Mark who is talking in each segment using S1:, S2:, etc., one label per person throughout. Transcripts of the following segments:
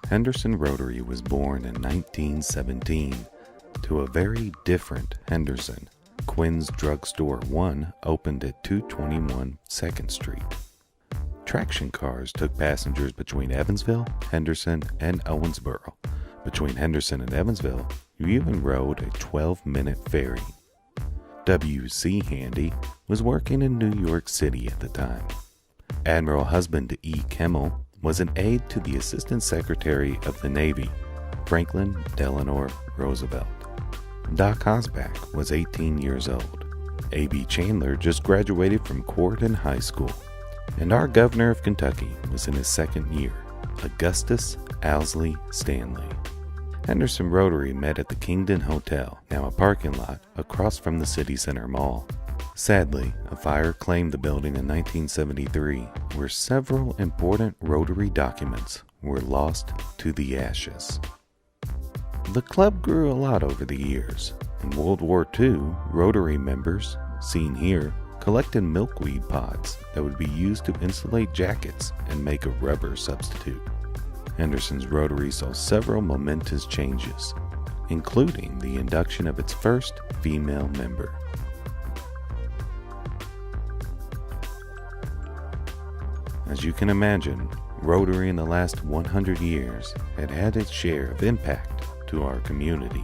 S1: Henderson Rotary was born in 1917 to a very different Henderson. Quinn's Drugstore 1 opened at 221 2nd Street. Traction cars took passengers between Evansville, Henderson, and Owensboro. Between Henderson and Evansville, you even rode a 12-minute ferry. W.C. Handy was working in New York City at the time. Admiral Husband E. Kimmel was an aide to the Assistant Secretary of the Navy, Franklin Delano Roosevelt. Doc Hosbach was 18 years old. A.B. Chandler just graduated from Corydon High School. And our governor of Kentucky was in his second year, Augustus Owsley Stanley. Henderson Rotary met at the Kingdon Hotel, now a parking lot across from the City Center Mall. Sadly, a fire claimed the building in 1973, where several important Rotary documents were lost to the ashes. The club grew a lot over the years. In World War II, Rotary members, seen here, collected milkweed pods that would be used to insulate jackets and make a rubber substitute. Henderson's Rotary saw several momentous changes, including the induction of its first female member. As you can imagine, Rotary in the last 100 years had had its share of impact to our community.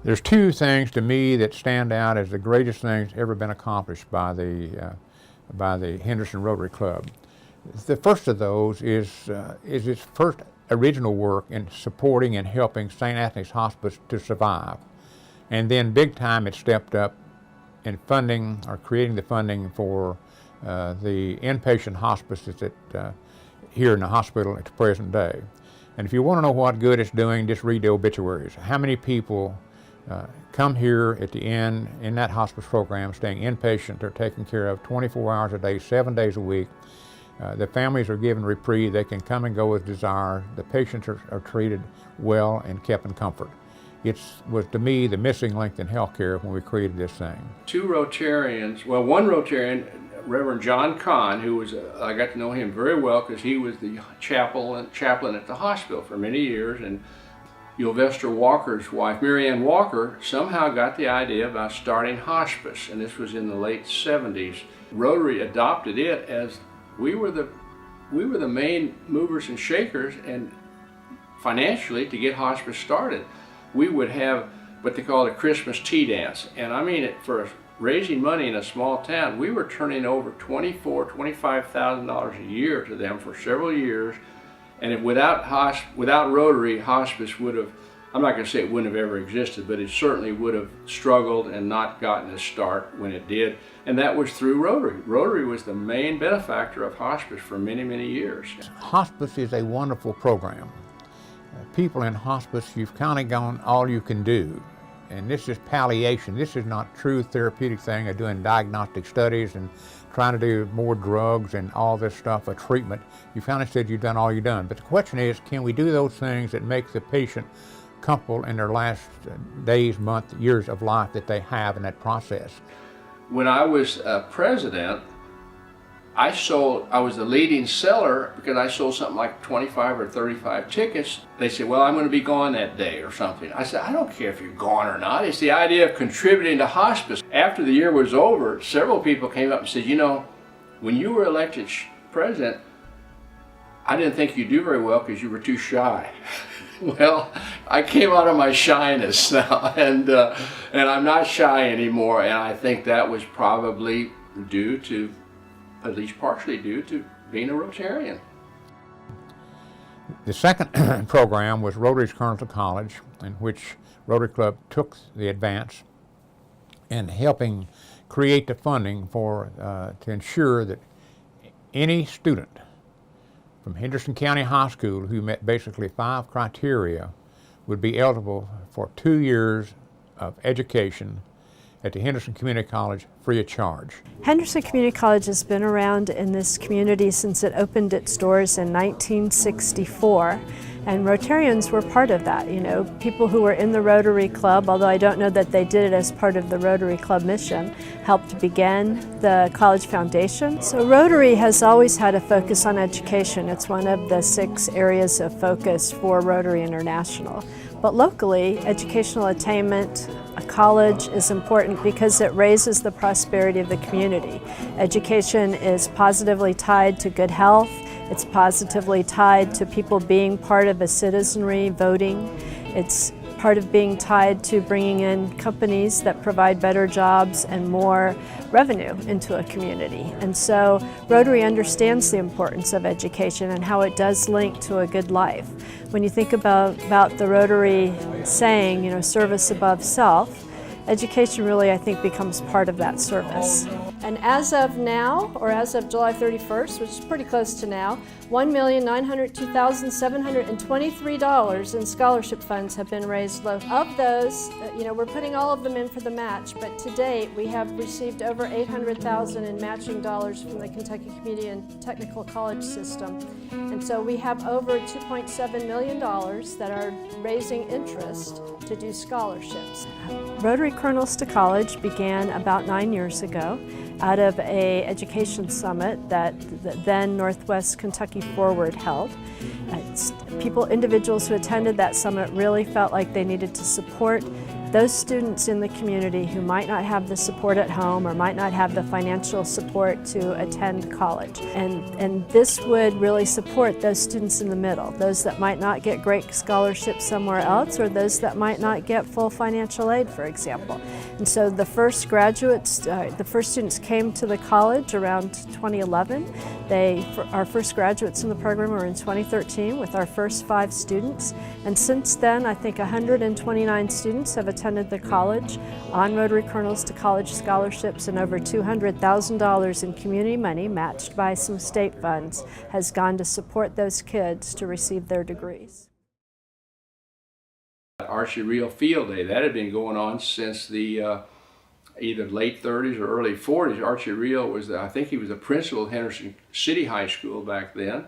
S2: There's two things to me that stand out as the greatest things ever been accomplished by the Henderson Rotary Club. The first of those is its first original work in supporting and helping St. Anthony's Hospice to survive. And then big time it stepped up in funding or creating the funding for the inpatient hospices that here in the hospital at the present day. And if you want to know what good it's doing, just read the obituaries. How many people come here at the end in that hospice program, staying inpatient, they're taken care of 24 hours a day, 7 days a week. The families are given reprieve, they can come and go as desired. The patients are treated well and kept in comfort. It was, to me, the missing link in healthcare when we created this thing.
S3: Two Rotarians, well, one Rotarian, Reverend John Kahn, who was, I got to know him very well because he was the chaplain at the hospital for many years, and Sylvester Walker's wife, Mary Ann Walker, somehow got the idea about starting hospice, and this was in the late 70s. Rotary adopted it as we were the main movers and shakers, and financially to get hospice started. We would have what they call a Christmas tea dance, and I mean it for raising money in a small town. We were turning over $25,000 a year to them for several years. And without Rotary, hospice would have, I'm not going to say it wouldn't have ever existed, but it certainly would have struggled and not gotten a start when it did. And that was through Rotary. Rotary was the main benefactor of hospice for many, many years.
S2: Hospice is a wonderful program. People in hospice, you've kind of gone all you can do. And this is palliation. This is not true therapeutic thing of doing diagnostic studies and trying to do more drugs and all this stuff, a treatment. You kind of said you've done all you've done. But the question is, can we do those things that make the patient comfortable in their last days, months, years of life that they have in that process?
S3: When I was president, I was the leading seller because I sold something like 25 or 35 tickets. They said, well, I'm going to be gone that day or something. I said, I don't care if you're gone or not. It's the idea of contributing to hospice. After the year was over, several people came up and said, you know, when you were elected president, I didn't think you'd do very well because you were too shy. Well, I came out of my shyness now, and I'm not shy anymore, and I think that was probably due to, at least partially due to being a Rotarian.
S2: The second program was Rotary's Colonel College, in which Rotary Club took the advance in helping create the funding for to ensure that any student from Henderson County High School who met basically 5 criteria would be eligible for 2 years of education at the Henderson Community College free of charge.
S4: Henderson Community College has been around in this community since it opened its doors in 1964, And Rotarians were part of that, you know, people who were in the Rotary Club, although I don't know that they did it as part of the Rotary Club mission, helped begin the College Foundation. So Rotary has always had a focus on education. It's one of the 6 areas of focus for Rotary International. But locally, educational attainment, a college is important because it raises the prosperity of the community. Education is positively tied to good health. It's positively tied to people being part of a citizenry, voting. It's part of being tied to bringing in companies that provide better jobs and more revenue into a community. And so Rotary understands the importance of education and how it does link to a good life. When you think about the Rotary saying, you know, service above self, education really, I think, becomes part of that service. And as of now, or as of July 31st, which is pretty close to now, $1,902,723 in scholarship funds have been raised locally. Of those, you know, we're putting all of them in for the match, but to date we have received over $800,000 in matching dollars from the Kentucky Community and Technical College system. And so we have over $2.7 million that are raising interest to do scholarships. Rotary Kernels to College began about 9 years ago out of an education summit that then Northwest Kentucky Forward held. Individuals who attended that summit really felt like they needed to support those students in the community who might not have the support at home or might not have the financial support to attend college. And this would really support those students in the middle, those that might not get great scholarships somewhere else or those that might not get full financial aid, for example. And so the first students came to the college around 2011. Our first graduates in the program were in 2013 with our first 5 students. And since then, I think 129 students have attended the college on Rotary Kernels to College scholarships, and over $200,000 in community money matched by some state funds has gone to support those kids to receive their degrees.
S3: Archie Reel Field Day, that had been going on since the either late 30s or early 40s. Archie Reel was, I think he was the principal of Henderson City High School back then.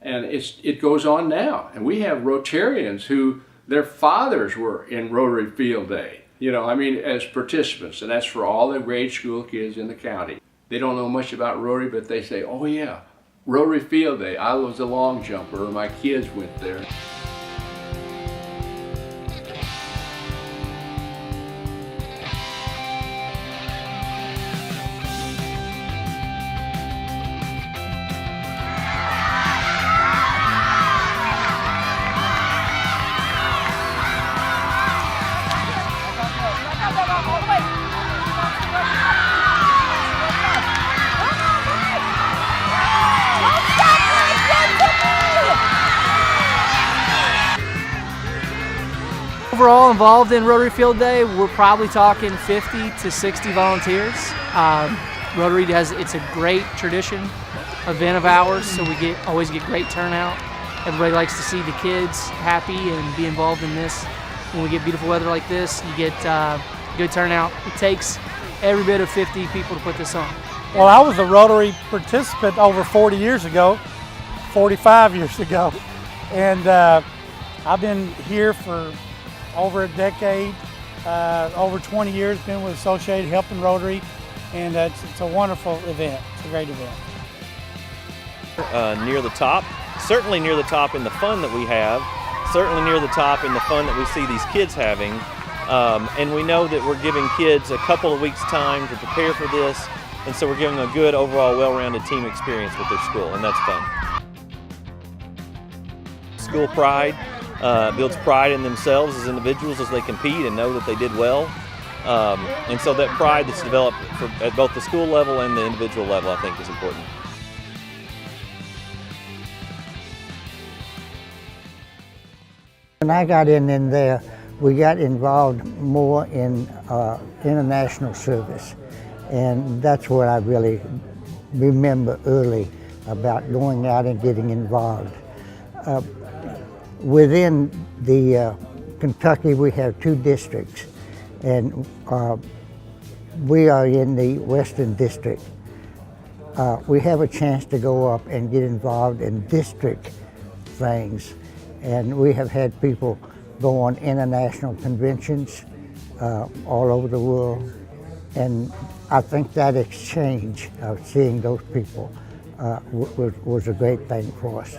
S3: And it goes on now. And we have Rotarians who their fathers were in Rotary Field Day, you know, I mean, as participants. And that's for all the grade school kids in the county. They don't know much about Rotary, but they say, oh yeah, Rotary Field Day. I was a long jumper, or my kids went there.
S5: Overall involved in Rotary Field Day, we're probably talking 50 to 60 volunteers. Rotary it's a great tradition event of ours, so we always get great turnout. Everybody likes to see the kids happy and be involved in this. When we get beautiful weather like this, you get good turnout. It takes every bit of 50 people to put this on.
S6: Well, I was a Rotary participant over 40 years ago, 45 years ago, and I've been here for over a decade, over 20 years, been with Associated helping Rotary, and it's a wonderful event. It's a great event.
S7: Near the top, certainly near the top in the fun that we have, certainly near the top in the fun that we see these kids having, and we know that we're giving kids a couple of weeks time to prepare for this, and so we're giving them a good overall well-rounded team experience with their school, and that's fun. School pride. Builds pride in themselves as individuals as they compete and know that they did well. And so that pride that's developed at both the school level and the individual level, I think, is important.
S8: When I got in there, we got involved more in international service. And that's what I really remember early about going out and getting involved. Within the Kentucky, we have 2 districts, and we are in the Western District. We have a chance to go up and get involved in district things, And we have had people go on international conventions all over the world. And I think that exchange of seeing those people was a great thing for us.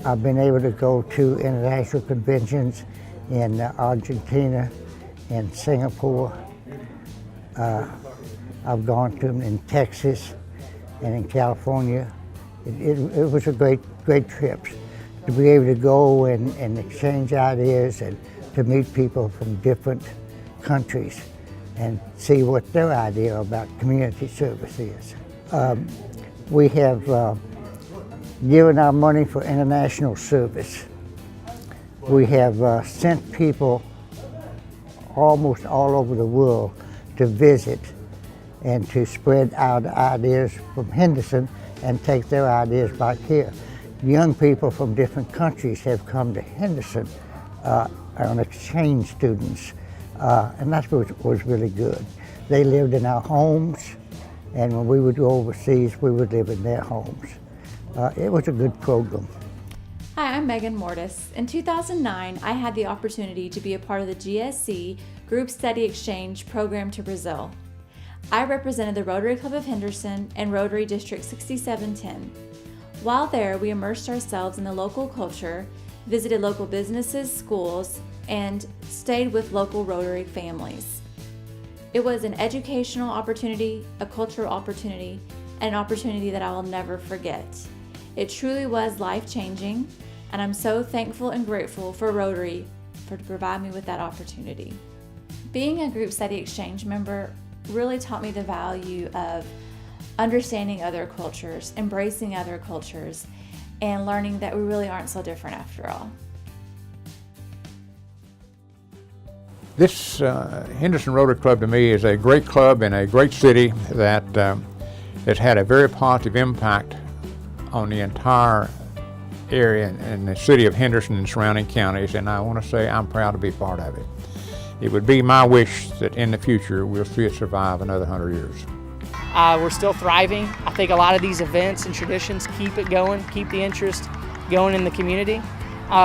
S8: I've been able to go to international conventions in Argentina, in Singapore. I've gone to them in Texas and in California. It was a great trip to be able to go and exchange ideas and to meet people from different countries and see what their idea about community service is. We have given our money for international service. We have sent people almost all over the world to visit and to spread our ideas from Henderson and take their ideas back here. Young people from different countries have come to Henderson on exchange students, and that was really good. They lived in our homes, and when we would go overseas, we would live in their homes. It was a good program.
S9: Hi, I'm Megan Mortis. In 2009, I had the opportunity to be a part of the GSC Group Study Exchange program to Brazil. I represented the Rotary Club of Henderson and Rotary District 6710. While there, we immersed ourselves in the local culture, visited local businesses, schools, and stayed with local Rotary families. It was an educational opportunity, a cultural opportunity, and an opportunity that I will never forget. It truly was life-changing, and I'm so thankful and grateful for Rotary to provide me with that opportunity. Being a group study exchange member really taught me the value of understanding other cultures, embracing other cultures, and learning that we really aren't so different after all.
S2: This Henderson Rotary Club to me is a great club in a great city that has had a very positive impact on the entire area in the city of Henderson and surrounding counties, and I want to say I'm proud to be part of it. It would be my wish that in the future we'll see it survive another 100 years.
S5: We're still thriving. I think a lot of these events and traditions keep it going, keep the interest going in the community.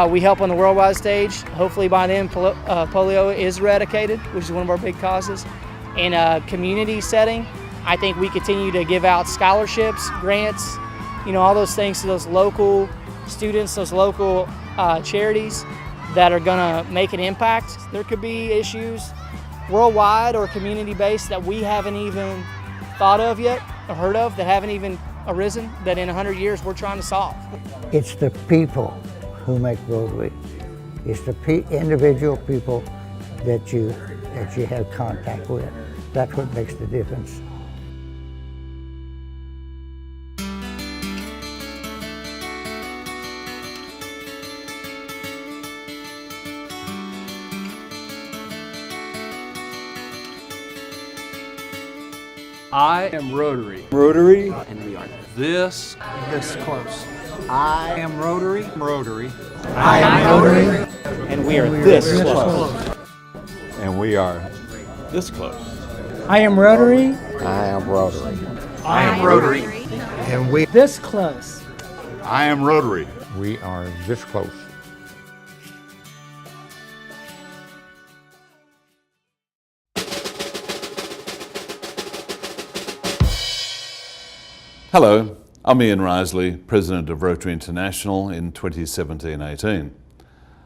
S5: We help on the worldwide stage. Hopefully by then polio is eradicated, which is one of our big causes. In a community setting, I think we continue to give out scholarships, grants, all those things to those local students, those local charities that are gonna make an impact. There could be issues worldwide or community-based that we haven't even thought of yet or heard of, that haven't even arisen, that in 100 years we're trying to solve.
S8: It's the people who make Rotary. It's the individual people that you have contact with. That's what makes the difference.
S3: I am Rotary.
S10: Rotary.
S3: And we are
S10: This
S3: close.
S10: I am Rotary. Rotary.
S8: I am Rotary.
S10: And we are this close. And we are this close.
S11: I am Rotary.
S10: I am Rotary.
S11: I am Rotary.
S8: And we
S11: This close.
S10: I am Rotary.
S2: We are this close.
S12: Hello, I'm Ian Risley, President of Rotary International in 2017-18.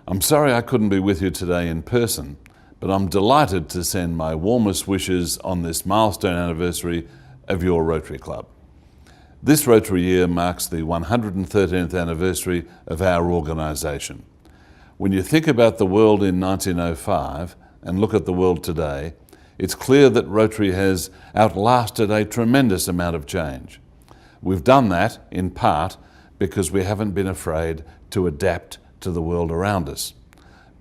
S12: I'm sorry I couldn't be with you today in person, but I'm delighted to send my warmest wishes on this milestone anniversary of your Rotary Club. This Rotary year marks the 113th anniversary of our organisation. When you think about the world in 1905 and look at the world today, it's clear that Rotary has outlasted a tremendous amount of change. We've done that, in part, because we haven't been afraid to adapt to the world around us.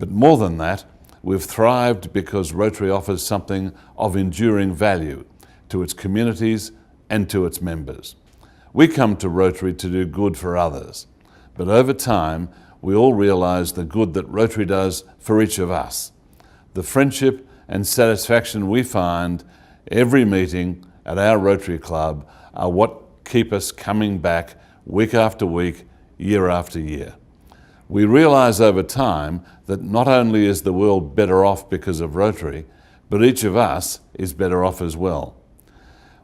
S12: But more than that, we've thrived because Rotary offers something of enduring value to its communities and to its members. We come to Rotary to do good for others, but over time, we all realise the good that Rotary does for each of us. The friendship and satisfaction we find every meeting at our Rotary Club are what keep us coming back week after week, year after year. We realise over time that not only is the world better off because of Rotary, but each of us is better off as well.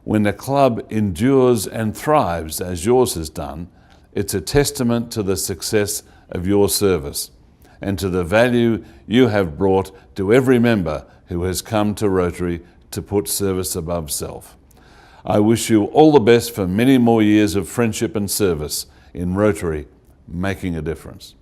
S12: When a club endures and thrives as yours has done, it's a testament to the success of your service and to the value you have brought to every member who has come to Rotary to put service above self. I wish you all the best for many more years of friendship and service in Rotary, making a difference.